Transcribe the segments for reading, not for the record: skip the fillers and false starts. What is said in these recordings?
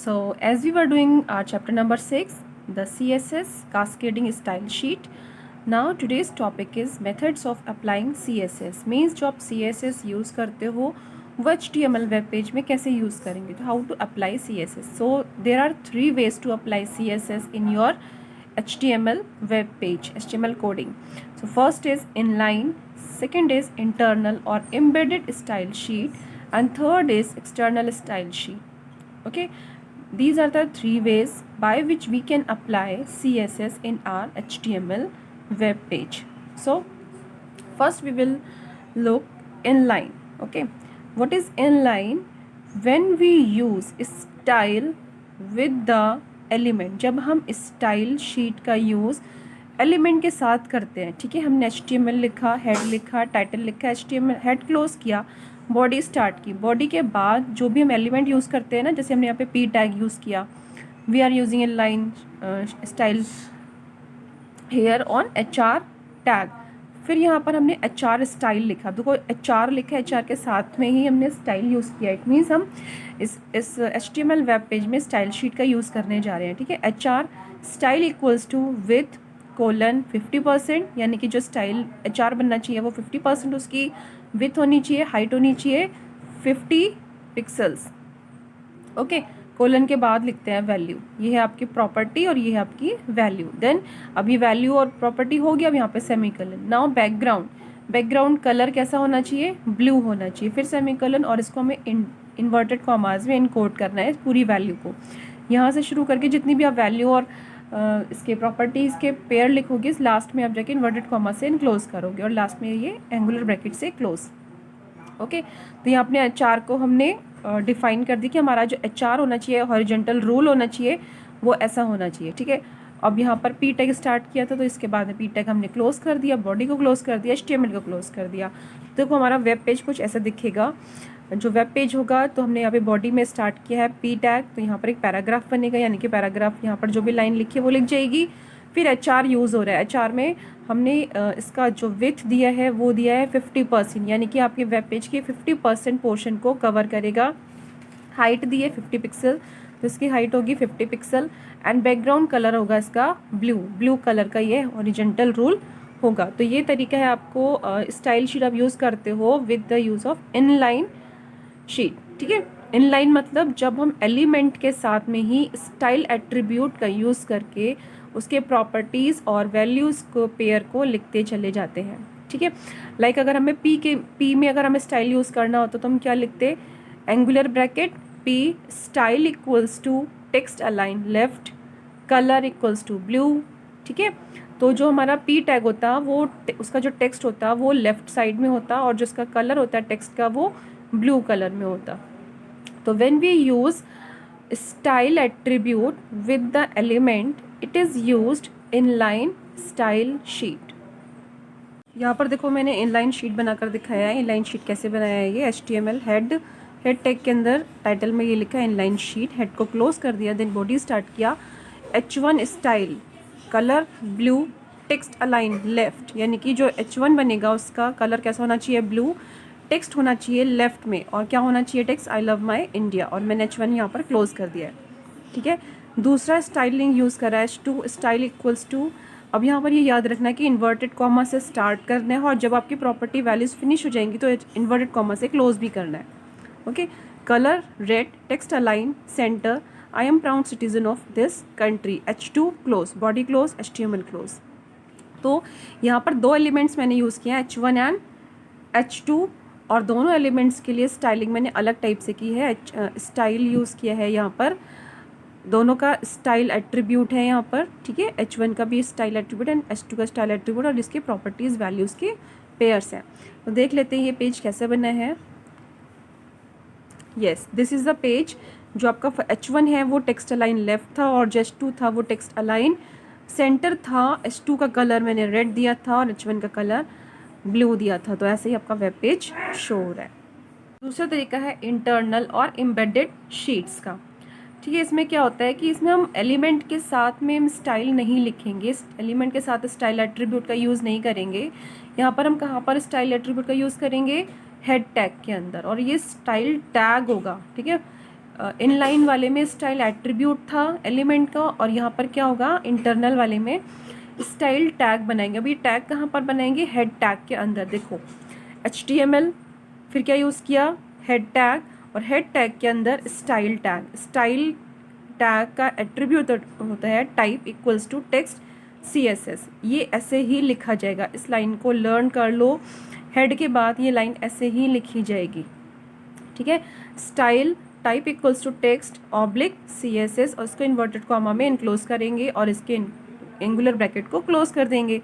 So as we were doing our chapter number 6, the CSS cascading style sheet. Now today's topic is methods of applying CSS. Means जो आप CSS use करते हो वो HTML web page में कैसे use करेंगे, तो how to apply CSS. So there are 3 ways to apply CSS in your HTML web page, HTML coding. So first is inline, second is internal or embedded style sheet, and third is external style sheet. Okay, these are the 3 ways by which we can apply CSS in our HTML web page. So first we will look inline. Okay, what is inline? When we use style with the element, जब हम style sheet का use element के साथ करते हैं, ठीक है, हमने HTML लिखा, हेड लिखा, टाइटल लिखा, HTML हेड क्लोज किया, बॉडी स्टार्ट की, बॉडी के बाद जो भी हम एलिमेंट यूज़ करते हैं ना, जैसे हमने यहाँ पे पी टैग यूज़ किया, we are using inline style here on HR tag, फिर यहाँ पर हमने HR स्टाइल लिखा, देखो HR लिखा, HR के साथ में ही हमने स्टाइल यूज़ किया. इट मीन्स हम इस HTML वेब पेज में स्टाइल शीट का यूज़ करने जा रहे हैं. ठीक है, HR style equals to width colon 50%, यानी कि जो स्टाइल HR बनना चाहिए वो 50% उसकी विथ होनी चाहिए, हाइट होनी चाहिए 50 पिक्सल्स. ओके, कोलन के बाद लिखते हैं वैल्यू. ये है आपकी प्रॉपर्टी और ये है आपकी वैल्यू. देन अभी वैल्यू और प्रॉपर्टी हो गया, अब यहाँ पे semicolon. Now background, background colour कैसा होना चाहिए, ब्लू होना चाहिए, फिर सेमीकोलन, और इसको हमें इन्वर्टेड कॉमास में इनकोड करना है पूरी वैल्यू को. यहाँ से शुरू करके जितनी भी आप वैल्यू और इसके प्रॉपर्टीज़ के पेयर लिखोगे, लास्ट में आप जाके इन्वर्टेड कॉमा से इनक्लोज करोगे और लास्ट में ये एंगुलर ब्रैकेट से क्लोज. ओके, तो यहाँ अपने HR को हमने डिफाइन कर दी कि हमारा जो HR होना चाहिए, हॉरिजॉन्टल रूल होना चाहिए, वो ऐसा होना चाहिए. ठीक है, अब यहाँ पर पी टैग स्टार्ट किया था, तो इसके बाद में पी टैग हमने क्लोज कर दिया, बॉडी को क्लोज कर दिया, HTML को क्लोज कर दिया. देखो हमारा वेब पेज कुछ ऐसा दिखेगा. जो वेब पेज होगा, तो हमने यहाँ पे बॉडी में स्टार्ट किया है पी टैग, तो यहाँ पर एक पैराग्राफ बनेगा, यानी कि पैराग्राफ यहाँ पर जो भी लाइन लिखी है वो लिख जाएगी. फिर HR यूज़ हो रहा है. HR में हमने इसका जो विथ दिया है वो दिया है 50%, यानी कि आपके वेब पेज के 50% पोर्शन को कवर करेगा. हाइट दी है 50 पिक्सल, तो इसकी हाइट होगी 50 पिक्सल. एंड बैकग्राउंड कलर होगा इसका ब्लू कलर का, ये हॉरिजॉन्टल रूल होगा. तो ये तरीका है आपको स्टाइल शीट आप यूज़ करते हो with the use of inline sheet. ठीक है, इनलाइन मतलब जब हम एलिमेंट के साथ में ही स्टाइल एट्रीब्यूट का यूज़ करके उसके प्रॉपर्टीज़ और वैल्यूज़ को पेयर को लिखते चले जाते हैं. ठीक है, लाइक अगर हमें पी में अगर हमें स्टाइल यूज़ करना होता तो हम क्या लिखते, angular bracket P style equals to text align left, colour equals to blue. ठीक है, तो जो हमारा पी टैग होता वो उसका जो टेक्स्ट होता वो लेफ्ट साइड में होता और जो उसका कलर होता है टेक्स्ट का वो ब्लू कलर में होता. तो when we use style attribute with the element, it is used inline style sheet. यहाँ पर देखो मैंने इनलाइन शीट बनाकर दिखाया है. इनलाइन शीट कैसे बनाया है, ये HTML हेड टैग के अंदर टाइटल में ये लिखा है इनलाइन शीट. हेड को क्लोज कर दिया, देन बॉडी स्टार्ट किया, H1 style, colour blue, text align left, यानी कि जो H1 बनेगा उसका कलर कैसा होना चाहिए, ब्लू, टेक्स्ट होना चाहिए लेफ्ट में, और क्या होना चाहिए text, I love my India, और मैंने H1 यहाँ पर क्लोज कर दिया है. ठीक है, दूसरा स्टाइलिंग यूज़ करा है H2 स्टाइल इक्वल्स टू. अब यहाँ पर ये याद रखना है कि इन्वर्टेड कॉमा से स्टार्ट करना है और जब आपकी प्रॉपर्टी वैल्यूज़ फिनिश हो जाएंगी तो इन्वर्टेड कॉमा से क्लोज भी करना है. Okay, colour red, text align centre, I am proud citizen of this country, H2 close, body close, HTML close. तो यहाँ पर 2 एलिमेंट्स मैंने यूज़ किए हैं, H1 एंड H2, और दोनों एलिमेंट्स के लिए स्टाइलिंग मैंने अलग टाइप से की है. स्टाइल यूज़ किया है यहाँ पर, दोनों का स्टाइल एट्रीब्यूट है यहाँ पर. ठीक है, H1 का भी स्टाइल एट्रीब्यूट एंड H2 का स्टाइल एट्रीब्यूट, और इसके प्रॉपर्टीज़ वैल्यूज़ के पेयर्स हैं. तो देख लेते हैं ये पेज कैसे बना है. Yes, this is the page. जो आपका H1 है वो टेक्स्ट अलाइन लेफ्ट था और जो H2 था वो टेक्स्ट अलाइन सेंटर था. H2 का कलर मैंने रेड दिया था और H1 का कलर ब्लू दिया था. तो ऐसे ही आपका वेब पेज शो हो रहा है. दूसरा तरीका है इंटरनल और एम्बेडेड शीट्स का. ठीक है, इसमें क्या होता है कि इसमें हम एलिमेंट के साथ में हम स्टाइल नहीं लिखेंगे, एलिमेंट के साथ स्टाइल एट्रीब्यूट का यूज़ नहीं करेंगे. यहाँ पर हम कहाँ पर स्टाइल एट्रीब्यूट का यूज़ करेंगे, हेड टैग के अंदर, और ये स्टाइल टैग होगा. ठीक है, इनलाइन वाले में स्टाइल एट्रीब्यूट था एलिमेंट का, और यहाँ पर क्या होगा, इंटरनल वाले में स्टाइल टैग बनाएंगे। अभी टैग कहाँ पर बनाएंगे, हेड टैग के अंदर। देखो HTML, फिर क्या यूज़ किया, हेड टैग, और हेड टैग के अंदर स्टाइल टैग। स्टाइल टैग का एट्रीब्यूट होता है type equals to text CSS। ये ऐसे ही लिखा जाएगा, इस लाइन को लर्न कर लो। हेड के बाद ये लाइन ऐसे ही लिखी जाएगी, ठीक है। Style type equals to text oblique CSS, और इसको इन्वर्टेड कॉमा में इनक्लोज करेंगे और इसके एंगुलर ब्रैकेट को क्लोज कर देंगे।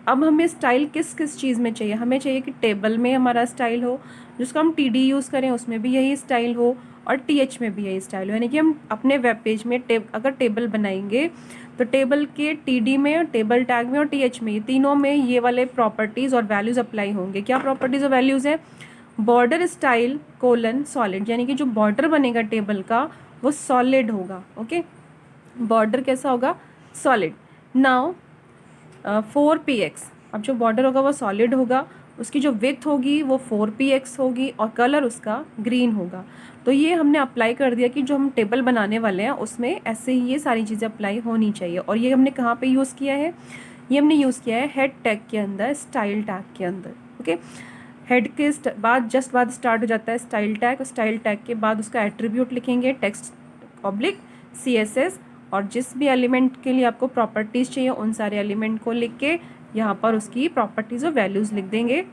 अब हमें स्टाइल किस किस चीज़ में चाहिए, हमें चाहिए कि टेबल में हमारा स्टाइल हो, जिसको हम TD यूज़ करें उसमें भी यही स्टाइल हो, और TH में भी यही स्टाइल हो। यानी कि हम अपने वेब पेज में अगर टेबल बनाएंगे तो टेबल के TD में, टेबल टैग में और TH में, ये तीनों में ये वाले प्रॉपर्टीज़ और वैल्यूज़ अप्लाई होंगे। क्या प्रॉपर्टीज़ और वैल्यूज़ है, बॉर्डर स्टाइल कोलन सॉलिड, यानी कि जो बॉर्डर बनेगा टेबल का वो सॉलिड होगा। ओके, बॉर्डर कैसा होगा, सॉलिड। नाउ 4px, अब जो बॉर्डर होगा वो सॉलिड होगा, उसकी जो विड्थ होगी वो 4px होगी, और कलर उसका ग्रीन होगा। तो ये हमने अप्लाई कर दिया कि जो हम टेबल बनाने वाले हैं उसमें ऐसे ही ये सारी चीज़ें अप्लाई होनी चाहिए। और ये हमने कहाँ पे यूज़ किया है, ये हमने यूज़ किया है हेड टैग के अंदर, स्टाइल टैग के अंदर। ओके, हेड के बाद जस्ट बाद स्टार्ट हो जाता है स्टाइल टैग, स्टाइल टैग के बाद उसका एट्रीब्यूट लिखेंगे टेक्स्ट ऑब्लिक CSS, और जिस भी एलिमेंट के लिए आपको प्रॉपर्टीज़ चाहिए उन सारे एलिमेंट को लिख के यहाँ पर उसकी प्रॉपर्टीज़ और वैल्यूज़ लिख देंगे।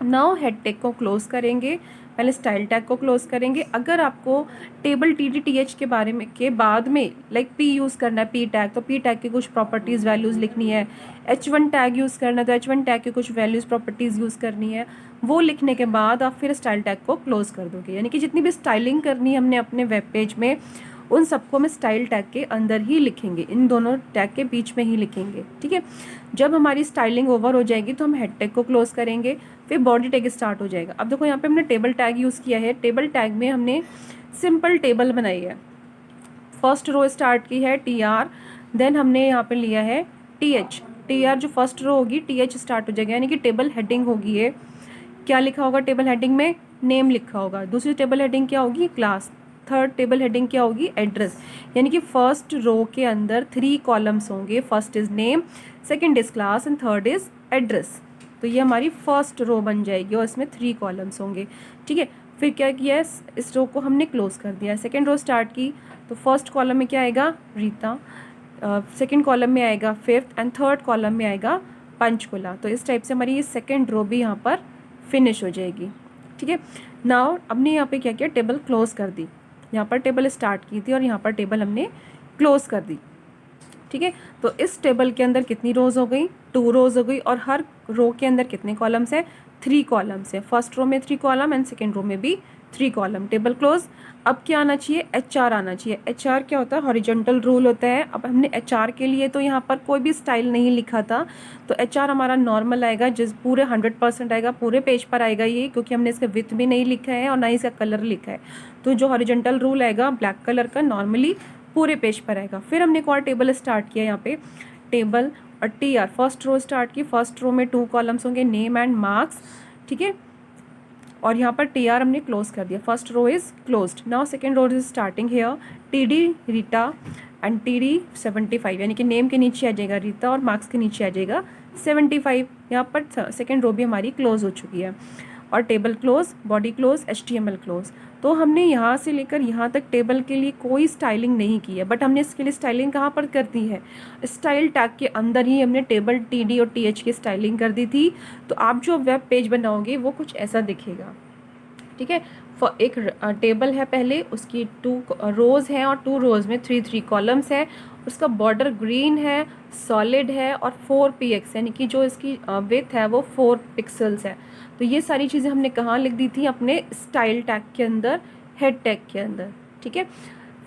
नाउ हेड टैग को क्लोज करेंगे, पहले स्टाइल टैग को क्लोज करेंगे। अगर आपको टेबल TD TH के बारे में के बाद में लाइक P यूज़ करना है, P टैग, तो P टैग की कुछ प्रॉपर्टीज़ वैल्यूज़ लिखनी है। H1 टैग यूज़ करना है तो H1 टैग की कुछ वैल्यूज़ प्रॉपर्टीज़ यूज़ करनी है। वो लिखने के बाद आप फिर स्टाइल टैग को क्लोज कर दोगे। यानी कि जितनी भी स्टाइलिंग करनी है हमने अपने वेब पेज में, उन सबको हम स्टाइल टैग के अंदर ही लिखेंगे, इन दोनों टैग के बीच में ही लिखेंगे, ठीक है। जब हमारी स्टाइलिंग ओवर हो जाएगी तो हम हेड टैग को क्लोज करेंगे, फिर बॉडी टैग स्टार्ट हो जाएगा। अब देखो यहाँ पे हमने टेबल टैग यूज़ किया है, टेबल टैग में हमने सिंपल टेबल बनाई है। फर्स्ट रो स्टार्ट की है TR, देन हमने यहाँ पे लिया है TH। TR जो फर्स्ट रो होगी TH स्टार्ट हो जाएगा, यानी कि टेबल हेडिंग होगी ये। क्या लिखा होगा टेबल हेडिंग में, नेम लिखा होगा। दूसरी टेबल हेडिंग क्या होगी, क्लास। थर्ड टेबल हेडिंग क्या होगी, एड्रेस। यानी कि फर्स्ट रो के अंदर 3 कॉलम्स होंगे, first is name, second is class and third is address. तो ये हमारी फर्स्ट रो बन जाएगी और इसमें 3 कॉलम्स होंगे, ठीक है। फिर क्या किया है, इस रो को हमने क्लोज कर दिया। सेकंड रो स्टार्ट की तो फर्स्ट कॉलम में क्या आएगा, रीता, सेकंड कॉलम में आएगा फिफ्थ, एंड थर्ड कॉलम में आएगा पंचकुला। तो इस टाइप से हमारी ये सेकेंड रो भी यहाँ पर फिनिश हो जाएगी, ठीक है। नाउ हमने यहाँ पे क्या किया, टेबल क्लोज कर दी। यहाँ पर टेबल स्टार्ट की थी और यहाँ पर टेबल हमने क्लोज कर दी, ठीक है। तो इस टेबल के अंदर कितनी रोज़ हो गई, 2 रोज़ हो गई, और हर रो के अंदर कितने कॉलम्स है, 3 कॉलम्स है। फर्स्ट रो में 3 कॉलम एंड सेकेंड रो में भी 3 कॉलम। Table close. अब क्या आना चाहिए, HR आना चाहिए। HR क्या होता है, हॉरिजॉन्टल रूल होता है। अब हमने HR के लिए तो यहाँ पर कोई भी स्टाइल नहीं लिखा था, तो HR हमारा नॉर्मल आएगा, जिस पूरे 100% आएगा, पूरे पेज पर आएगा ये, क्योंकि हमने इसका विड्थ भी नहीं लिखा है और ना ही इसका कलर लिखा है। तो जो हॉरिजॉन्टल रूल आएगा ब्लैक कलर का, नॉर्मली पूरे पेज पर आएगा। फिर हमने एक और टेबल स्टार्ट किया, यहाँ पे टेबल और TR, फर्स्ट रो स्टार्ट की। फर्स्ट रो में 2 कॉलम्स होंगे, नेम एंड मार्क्स, ठीक है। और यहाँ पर TR हमने क्लोज कर दिया, first row is closed. Now second row is starting here, TD Reeta and TD 75, यानी कि नेम के नीचे आ जाएगा रीता और मार्क्स के नीचे आ जाएगा 75। यहाँ पर सेकेंड रो भी हमारी क्लोज हो चुकी है। और table close, body close, HTML close. तो हमने यहाँ से लेकर यहाँ तक टेबल के लिए कोई स्टाइलिंग नहीं की है, बट हमने इसके लिए स्टाइलिंग कहाँ पर कर दी है, स्टाइल टैग के अंदर ही हमने टेबल TD और TH की स्टाइलिंग कर दी थी। तो आप जो वेब पेज बनाओगे वो कुछ ऐसा दिखेगा, ठीक है। एक टेबल है पहले, उसकी 2 रोज़ हैं और 2 रोज़ में 3 कॉलम्स है, उसका बॉर्डर ग्रीन है, सॉलिड है, और 4px यानी कि जो इसकी विड्थ है वो 4 पिक्सल्स है। तो ये सारी चीज़ें हमने कहाँ लिख दी थी, अपने स्टाइल टैग के अंदर, हेड टैग के अंदर, ठीक है।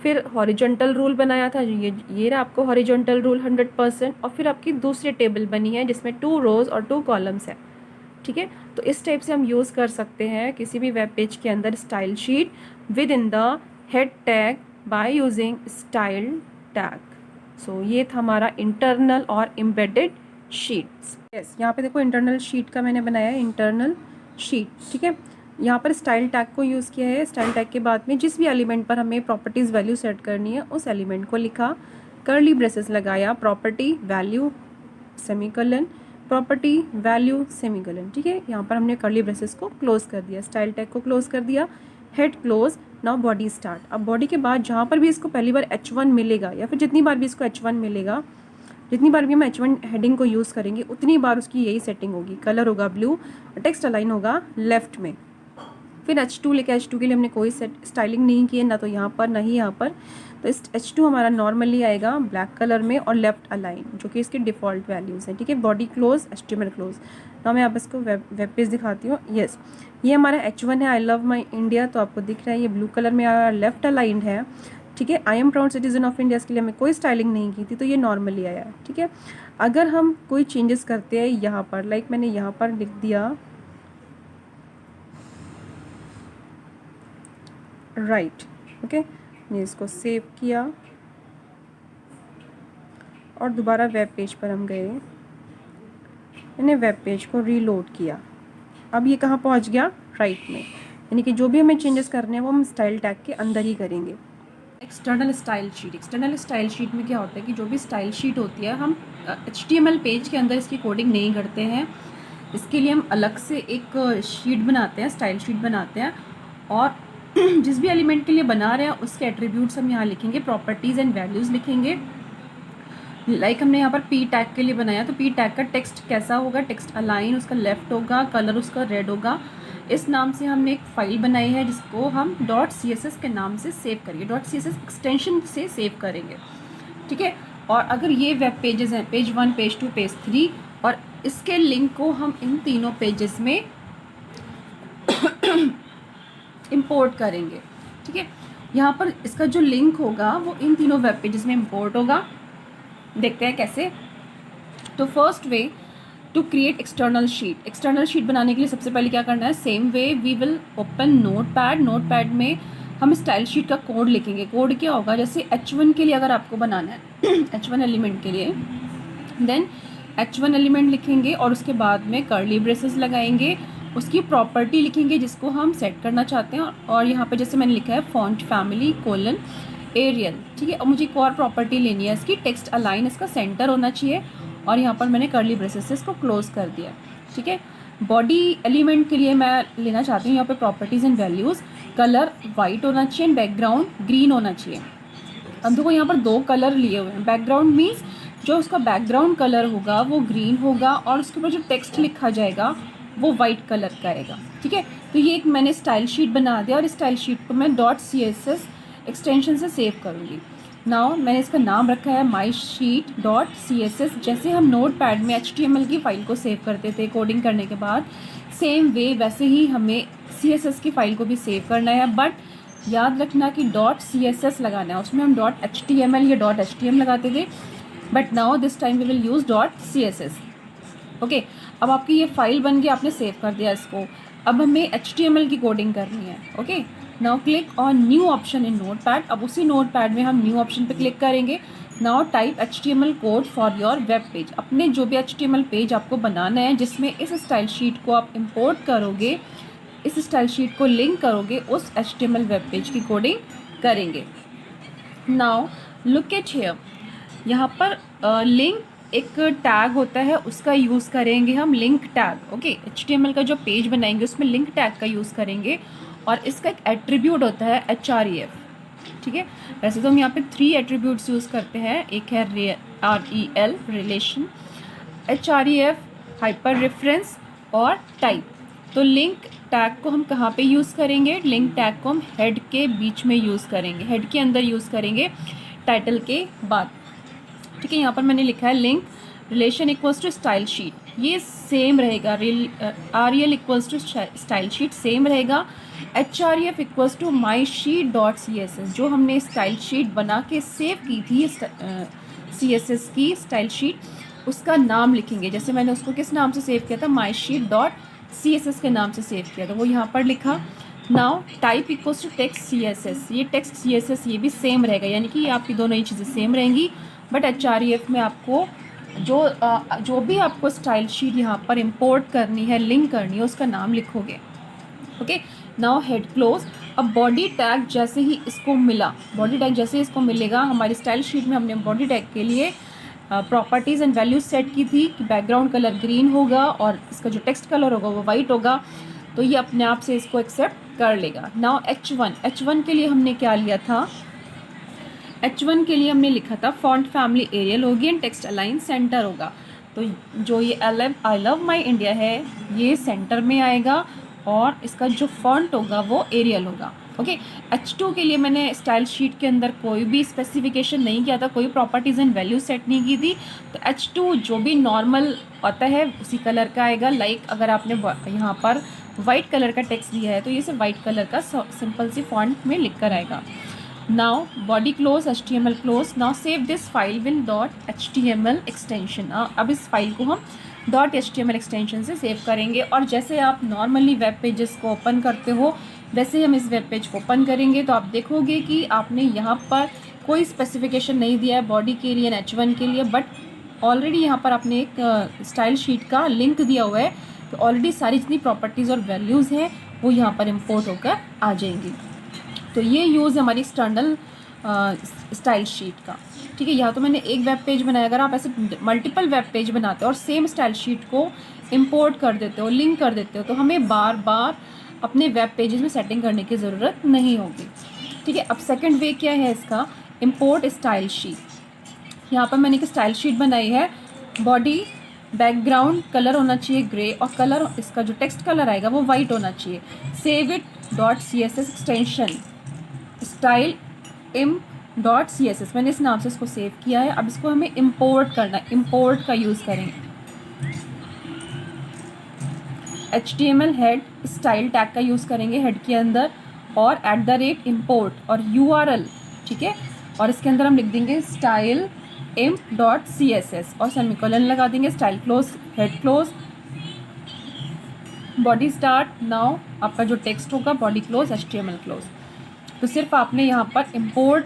फिर हॉरिजॉन्टल रूल बनाया था, ये रहा आपको हॉरिजॉन्टल रूल 100%। और फिर आपकी दूसरी टेबल बनी है जिसमें 2 रोज़ और 2 कॉलम्स है, ठीक है। तो इस टाइप से हम यूज़ कर सकते हैं किसी भी वेब पेज के अंदर style sheet within the head tag by using style tag. So ये था हमारा इंटरनल और एम्बेडेड शीट्स। यस, यहाँ पे देखो इंटरनल शीट का मैंने बनाया है, इंटरनल शीट, ठीक है। यहाँ पर स्टाइल टैग को यूज़ किया है। स्टाइल टैग के बाद में जिस भी एलिमेंट पर हमें प्रॉपर्टीज़ वैल्यू सेट करनी है उस एलिमेंट को लिखा, कर्ली ब्रेसेस लगाया, property value semicolon, property value semicolon. ठीक है, यहाँ पर हमने कर्ली ब्रेसेस को क्लोज कर दिया, स्टाइल टैग को क्लोज कर दिया, head close. Now body start. अब बॉडी के बाद जहाँ पर भी इसको पहली बार H1 मिलेगा या फिर जितनी बार भी इसको H1 मिलेगा, जितनी बार भी हम H1 हेडिंग को यूज़ करेंगे उतनी बार उसकी यही सेटिंग होगी। कलर होगा ब्लू, टेक्स्ट अलाइन होगा लेफ्ट में। फिर H2 लेके H2 के लिए हमने कोई स्टाइलिंग नहीं की है, ना तो यहाँ पर ना ही यहाँ पर। तो इस H2 हमारा नॉर्मली आएगा ब्लैक कलर में और लेफ्ट अलाइन, जो कि इसके डिफ़ॉल्ट वैल्यूज़ हैं। ठीक है, बॉडी क्लोज, HTML क्लोज। तो मैं आप इसको वेब पेज दिखाती हूँ। यस, ये हमारा H1 है, आई लव माई इंडिया, तो आपको दिख रहा है ये ब्लू कलर में आया, लेफ्ट अलाइंड है। ठीक है, I am proud citizen of India, इसके लिए हमें कोई स्टाइलिंग नहीं की थी, तो ये नॉर्मली आया। ठीक है, अगर हम कोई चेंजेस करते हैं यहाँ पर, लाइक मैंने यहाँ पर लिख दिया राइट, ओके, मैंने इसको सेव किया और दोबारा वेब पेज पर हम गए, मैंने वेब पेज को रीलोड किया। अब ये कहाँ पहुँच गया, राइट में। यानी कि जो भी हमें चेंजेस करने हैं वो हम स्टाइल टैग के अंदर ही करेंगे। External style sheet. External style sheet में क्या होता है कि जो भी स्टाइल शीट होती है हम HTML पेज के अंदर इसकी कोडिंग नहीं करते हैं। इसके लिए हम अलग से एक शीट बनाते हैं, स्टाइल शीट बनाते हैं, और जिस भी एलिमेंट के लिए बना रहे हैं उसके एट्रीब्यूट्स हम यहाँ लिखेंगे, प्रॉपर्टीज़ एंड वैल्यूज़ लिखेंगे। लाइक हमने यहाँ पर पी टैग के लिए बनाया, तो पी टैग का टेक्स्ट कैसा होगा, टेक्स्ट अलाइन उसका लेफ्ट होगा, कलर उसका रेड होगा। इस नाम से हमने एक फ़ाइल बनाई है जिसको हम .css के नाम से सेव करेंगे, .css एक्सटेंशन से सेव करेंगे। ठीक है, और अगर ये वेब पेजेस हैं, पेज 1, पेज 2, पेज 3, और इसके लिंक को हम इन तीनों पेजेस में इंपोर्ट करेंगे। ठीक है, यहाँ पर इसका जो लिंक होगा वो इन तीनों वेब पेजेस में इंपोर्ट होगा। देखते हैं कैसे। तो first way to create external sheet. External sheet बनाने के लिए सबसे पहले क्या करना है, same way we will open notepad. Notepad में हम स्टाइल शीट का कोड लिखेंगे। कोड क्या होगा, जैसे H1 के लिए अगर आपको बनाना है H1 एलिमेंट के लिए, देन H1 एलिमेंट लिखेंगे और उसके बाद में कर्ली ब्रेसेस लगाएंगे, उसकी प्रॉपर्टी लिखेंगे जिसको हम सेट करना चाहते हैं, और यहाँ पे जैसे मैंने लिखा है फॉन्ट फैमिली कोलन एरियल। ठीक है, और मुझे एक और प्रॉपर्टी लेनी है इसकी, टेक्स्ट अलाइन इसका सेंटर होना चाहिए, और यहाँ पर मैंने कर्ली ब्रेसेस से इसको क्लोज कर दिया। ठीक है, बॉडी एलिमेंट के लिए मैं लेना चाहती हूँ यहाँ पे properties and values, colour white होना चाहिए, बैकग्राउंड ग्रीन होना चाहिए। अब देखो यहाँ पर दो कलर लिए हुए हैं, बैकग्राउंड मीन्स जो उसका बैकग्राउंड कलर होगा वो ग्रीन होगा और उसके ऊपर जो टेक्स्ट लिखा जाएगा वो वाइट कलर का आएगा। ठीक है, तो ये एक मैंने स्टाइल शीट बना दिया और इस स्टाइल शीट को मैं .css एक्सटेंशन से सेव करूँगी। नाउ मैंने इसका नाम रखा है माई शीट .css। जैसे हम नोटपैड में HTML की फ़ाइल को सेव करते थे कोडिंग करने के बाद, सेम वे वैसे ही हमें CSS की फ़ाइल को भी सेव करना है, बट याद रखना कि .css लगाना है, उसमें हम .html या .htm लगाते थे, but now this time we will use .css। Okay, अब आपकी ये फाइल बन गई, आपने सेव कर दिया इसको। अब हमें HTML की कोडिंग करनी है। Okay, now click on new option in notepad. अब उसी नोटपैड में हम न्यू ऑप्शन पे क्लिक करेंगे। Now type HTML code for your web page. अपने जो भी HTML पेज आपको बनाना है जिसमें इस स्टाइल शीट को आप इंपोर्ट करोगे, इस स्टाइल शीट को लिंक करोगे, उस HTML वेब पेज की कोडिंग करेंगे। नाउ लुक एट हियर, यहाँ पर लिंक एक टैग होता है उसका यूज़ करेंगे हम, लिंक टैग। ओके, HTML का जो पेज बनाएंगे उसमें लिंक टैग का यूज़ करेंगे, और इसका एक एट्रीब्यूट होता है href। ठीक है, वैसे तो हम यहाँ पे 3 एट्रीब्यूट्स यूज़ करते हैं, एक है rel relation, href hyper reference और टाइप। तो लिंक टैग को हम कहाँ पे यूज़ करेंगे, लिंक टैग को हम हेड के बीच में यूज़ करेंगे, हेड के अंदर यूज़ करेंगे टाइटल के बाद। ठीक है, यहाँ पर मैंने लिखा है link relation equals to style sheet, ये सेम रहेगा, rel equals to style sheet same रहेगा, href equals to my sheet .css, जो हमने स्टाइल शीट बना के सेव की थी CSS की स्टाइल शीट, उसका नाम लिखेंगे। जैसे मैंने उसको किस नाम से सेव किया था, माई शीट .css के नाम से सेव किया था, वो यहाँ पर लिखा। Now type equals to text CSS, ये टेक्स्ट CSS ये भी सेम रहेगा, यानी कि आपकी दोनों ही चीज़ें सेम रहेंगी, बट href में आपको जो भी आपको स्टाइल शीट यहाँ पर इंपोर्ट करनी है, लिंक करनी है, उसका नाम लिखोगे। Okay, now head close. अब बॉडी टैग जैसे ही इसको मिला, बॉडी टैग जैसे ही इसको मिलेगा, हमारी स्टाइल शीट में हमने बॉडी टैग के लिए प्रॉपर्टीज़ एंड वैल्यूज सेट की थी कि बैकग्राउंड कलर ग्रीन होगा और इसका जो टेक्स्ट कलर होगा वो वाइट होगा, तो ये अपने आप से इसको एक्सेप्ट कर लेगा। नाउ H1 के लिए हमने क्या लिया था, H1 के लिए हमने लिखा था फॉन्ट फैमिली एरियल होगी एंड टेक्स्ट अलाइन सेंटर होगा। तो जो ये आई लव माई इंडिया है ये सेंटर में आएगा और इसका जो फॉन्ट होगा वो एरियल होगा। ओके, H2 के लिए मैंने स्टाइल शीट के अंदर कोई भी स्पेसिफिकेशन नहीं किया था, कोई प्रॉपर्टीज़ एंड वैल्यू सेट नहीं की थी। तो H2 जो भी नॉर्मल आता है उसी कलर का आएगा। लाइक अगर आपने यहाँ पर वाइट कलर का टेक्स्ट दिया है तो ये सिर्फ वाइट कलर का सिंपल सी फॉन्ट में लिख कर आएगा। Now body close HTML close. Now save this file with .html extension. अब इस फाइल को हम .html एक्सटेंशन से सेव करेंगे और जैसे आप नॉर्मली वेब पेजेस को ओपन करते हो वैसे हम इस वेब पेज को ओपन करेंगे। तो आप देखोगे कि आपने यहाँ पर कोई स्पेसिफिकेशन नहीं दिया है बॉडी के लिए H1 के लिए, बट ऑलरेडी यहाँ पर आपने एक स्टाइल शीट का लिंक दिया हुआ है। तो ऑलरेडी सारी जितनी प्रॉपर्टीज़ और वैल्यूज़ हैं वो यहाँ पर इम्पोर्ट होकर आ जाएंगी। तो ये यूज़ है हमारी एक्सटर्नल स्टाइल शीट का। ठीक है, यहाँ तो मैंने एक वेब पेज बनाया, अगर आप ऐसे मल्टीपल वेब पेज बनाते हो और सेम स्टाइल शीट को इंपोर्ट कर देते हो, लिंक कर देते हो, तो हमें बार बार अपने वेब पेजेस में सेटिंग करने की ज़रूरत नहीं होगी। ठीक है, अब सेकंड वे क्या है इसका, इंपोर्ट स्टाइल शीट। यहाँ पर मैंने एक स्टाइल शीट बनाई है, बॉडी बैकग्राउंड कलर होना चाहिए ग्रे और कलर इसका जो टेक्स्ट कलर आएगा वो वाइट होना चाहिए। Save it .css extension style im.css, मैंने इस नाम से इसको सेव किया है। अब इसको हमें इंपोर्ट करना है, इंपोर्ट का यूज़ करेंगे। HTML हेड स्टाइल टैग का यूज़ करेंगे हेड के अंदर और @import और URL, ठीक है, और इसके अंदर हम लिख देंगे स्टाइल im.css और सेमीकोलन लगा देंगे। Style close, head close, body start. Now आपका जो टेक्स्ट होगा बॉडी क्लोज HTML क्लोज। तो सिर्फ आपने यहाँ पर इम्पोर्ट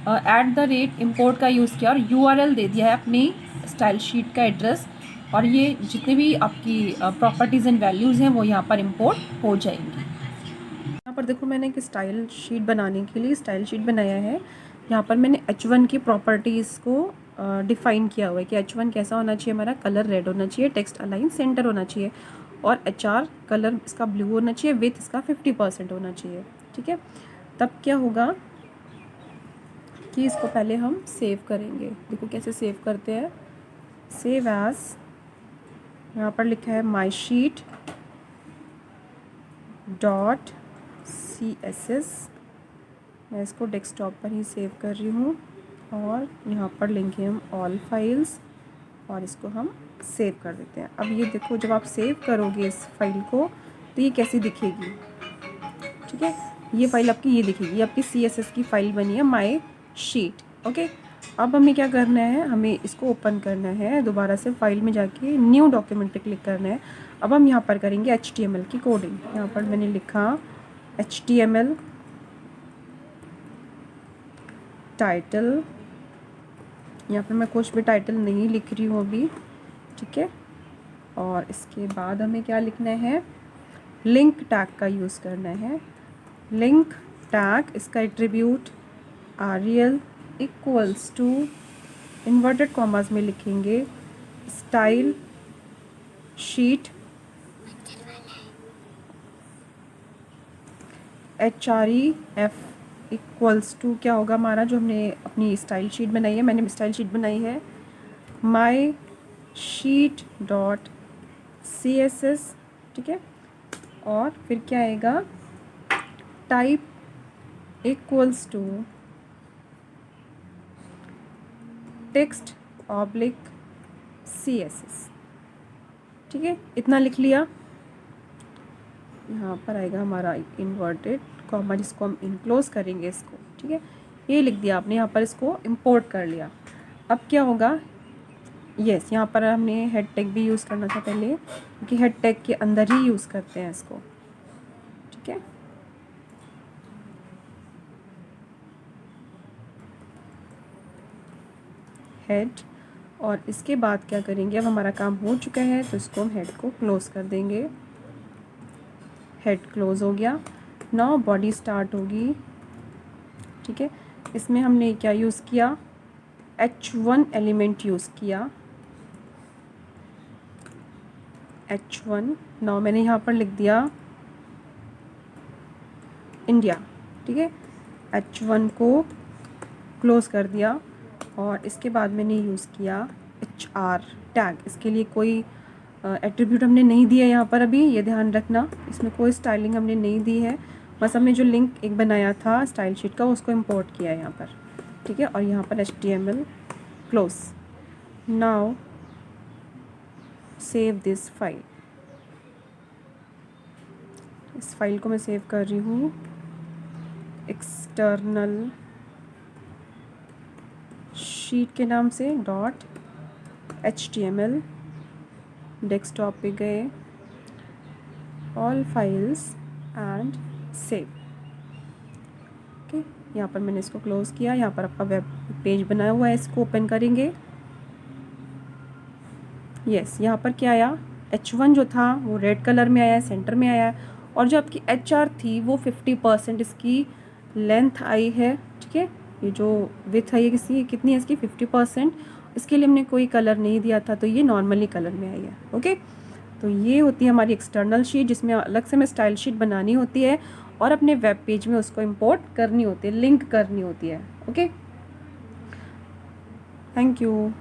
@import का यूज़ किया और URL दे दिया है अपनी स्टाइल शीट का एड्रेस, और ये जितने भी आपकी प्रॉपर्टीज़ एंड वैल्यूज़ हैं वो यहाँ पर इम्पोर्ट हो जाएंगी। यहाँ पर देखो मैंने एक स्टाइल शीट बनाने के लिए स्टाइल शीट बनाया है। यहाँ पर मैंने H1 की प्रॉपर्टीज़ को डिफ़ाइन किया हुआ है कि H1 कैसा होना चाहिए, हमारा कलर रेड होना चाहिए, टेक्स्ट अलाइन सेंटर होना चाहिए और HR कलर इसका ब्लू होना चाहिए, विथ इसका 50% होना चाहिए। ठीक है, तब क्या होगा कि इसको पहले हम सेव करेंगे। देखो कैसे सेव करते हैं, सेव एज, यहाँ पर लिखा है माई शीट .css, मैं इसको डेस्कटॉप पर ही सेव कर रही हूँ और यहाँ पर लिखेंगे हम ऑल फाइल्स और इसको हम सेव कर देते हैं। अब ये देखो जब आप सेव करोगे इस फाइल को तो ये कैसी दिखेगी। ठीक है, ये फाइल आपकी ये दिखेगी, ये आपकी CSS की फ़ाइल बनी है माई शीट। ओके, अब हमें क्या करना है, हमें इसको ओपन करना है, दोबारा से फाइल में जाके न्यू डॉक्यूमेंट पे क्लिक करना है। अब हम यहाँ पर करेंगे HTML की कोडिंग। यहाँ पर मैंने लिखा HTML टाइटल, यहाँ पर मैं कुछ भी टाइटल नहीं लिख रही हूँ अभी। ठीक है, और इसके बाद हमें क्या लिखना है, लिंक टैग का यूज़ करना है। लिंक टैग इसका attribute rel equals to inverted commas में लिखेंगे style sheet href equals to क्या होगा हमारा, जो हमने अपनी स्टाइल शीट बनाई है, मैंने स्टाइल शीट बनाई है माई शीट .css। ठीक है, और फिर क्या आएगा, type equals to text oblique CSS। ठीक है, इतना लिख लिया। यहाँ पर आएगा हमारा इन्वर्टेड कॉमा जिसको हम इनक्लोज करेंगे इसको। ठीक है, ये लिख दिया आपने, यहाँ पर इसको इंपोर्ट कर लिया। अब क्या होगा, यस यहाँ पर हमने हेड टैग भी यूज़ करना था पहले, क्योंकि हेड टैग के अंदर ही यूज़ करते हैं इसको। ठीक है, हेड, और इसके बाद क्या करेंगे, अब हमारा काम हो चुका है तो इसको हम हेड को क्लोज कर देंगे। हेड क्लोज हो गया। नाउ बॉडी स्टार्ट होगी, ठीक है। इसमें हमने क्या यूज़ किया, H1 एलिमेंट यूज़ किया, H1। नाउ मैंने यहाँ पर लिख दिया इंडिया, ठीक है। H1 को क्लोज़ कर दिया और इसके बाद मैंने यूज़ किया HR टैग। इसके लिए कोई एट्रीब्यूट हमने नहीं दिया यहाँ पर अभी, ये ध्यान रखना। इसमें कोई स्टाइलिंग हमने नहीं दी है, बस हमने जो लिंक एक बनाया था स्टाइल शीट का उसको इंपोर्ट किया है यहाँ पर, ठीक है। और यहाँ पर HTML close. Now save this file. इस फाइल को मैं सेव कर रही हूँ एक्सटर्नल शीट के नाम से .html। डेस्कटॉप पे गए, all files and save, okay. यहाँ पर मैंने इसको क्लोज़ किया। यहाँ पर आपका वेब पेज बनाया हुआ है, इसको ओपन करेंगे। यस, यहाँ पर क्या आया, H1 जो था वो रेड कलर में आया है, सेंटर में आया है। और जो आपकी HR थी वो 50% इसकी लेंथ आई है, ठीक है। ये जो विथ है ये कितनी है इसकी 50%। इसके लिए हमने कोई कलर नहीं दिया था, तो ये नॉर्मली कलर में आई है, ओके। तो ये होती है हमारी एक्सटर्नल शीट, जिसमें अलग से हमें स्टाइल शीट बनानी होती है और अपने वेब पेज में उसको इंपोर्ट करनी होती है, लिंक करनी होती है, ओके। Thank you.